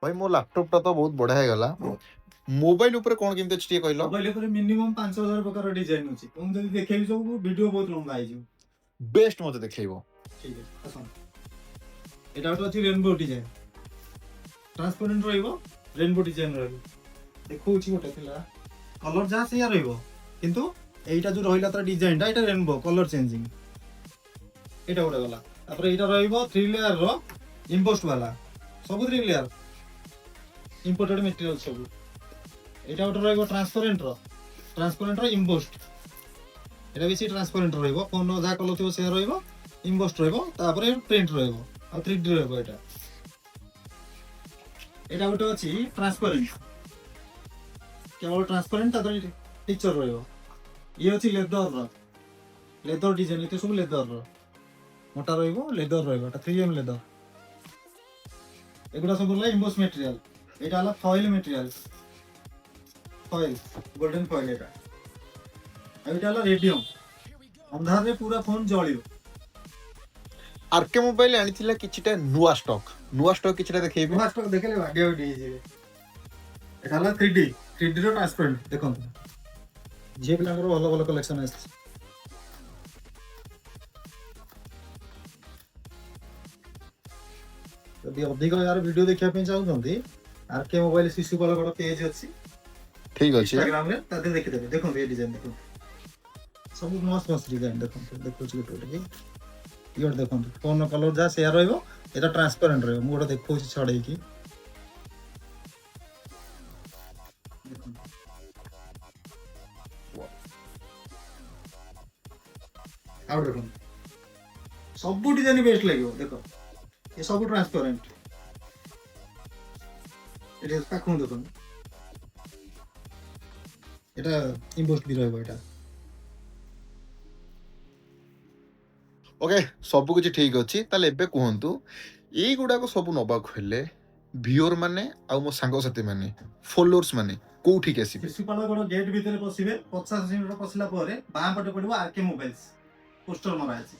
भाई मो लैपटॉप टा तो बहुत बढ़िया गला मोबाइल ऊपर कोन केमते छिए कहलो मोबाइल पर मिनिमम 5000 प्रकार डिजाइन अछि तुम जदी देखैबी सब वीडियो बहुत लंबा आइ जो बेस्ट मते देखैबो ठीक है आसन एटा तो अछि रेनबो डिजाइन ट्रांसपेरेंट रहइबो रेनबो डिजाइन रहइबो देखौ छी गोटे थिला कलर जा से या रहइबो किंतु एटा जो रहिला त डिजाइन टा एटा रेनबो कलर चेंजिंग एटा गोटे गला तापर एटा रहइबो 3 लेयर रो इम्पोस्ट वाला सब 3 लेयर इंपोर्टेड मटेरियल सब एटा गोटे रहइबो ट्रांसपेरेंट रो इम्पोस्ट एटा बेसी ट्रांसपेरेंट रहइबो कोनो जा कलर थियो से रहइबो इम्पोस्ट रहइबो तापर प्रिंट रहइबो आ 3D रहइबो एटा एटा गोटे अछि ट्रांसपेरेंट केवल ट्रांसपेरेंट तापर टेक्सचर रहइबो ये अछि लेदर डिजाइन एते सब लेदर रो मोटा रहइबो लेदर रहइबो एटा 3M लेदर एगुडा सब होला इम्पोस्ट मटेरियल एटा होला foil material foil golden foil एटा एटा होला रेडियम अंधार रे पूरा फोन जळियो आरके मोबाइल आनिथिला किछटा नुवा स्टॉक किछटा देखैबे नुवा स्टॉक देखले भाग्य उडी जेबे एटा होला 3D रो ट्रांसपेरेंट देखो जे बिलांगर भलो भलो कलेक्शन आछि यदि अधिक यार वीडियो देखिया पे चाहउछंती आरके मोबाइल शिशुपाल गड पेज अछि ठीक अछि इंस्टाग्राम रे ताते देखि देबे देखो ये डिजाइन देखो सब मस्त मस्त डिजाइन देखो छी गोटे ये देखो कोन कलर जा शेयर रहइबो एटा ट्रांसपेरेंट रहइबो मु गोटे देखो छी छडै की आउट देखो सब डिजाइन बेस्ट लागियो देखो ये सब ट्रांसपेरेंट एटा पाखु देखो एटा इम्पोस्ट भी रहइबो एटा ओके सब कुछ ठीक अछि ताले एबे कहंतु एई गुडा को सब नबा खले व्यूअर माने आ मो सांग साथी माने फॉलोअर्स माने कोठी के आसीबे शिशुपाल गड गेट भीतर पसिबे 50 मिनिट पसला परे बाम पटे पडिबो आरके मोबाइल्स पोस्टर मरा अछि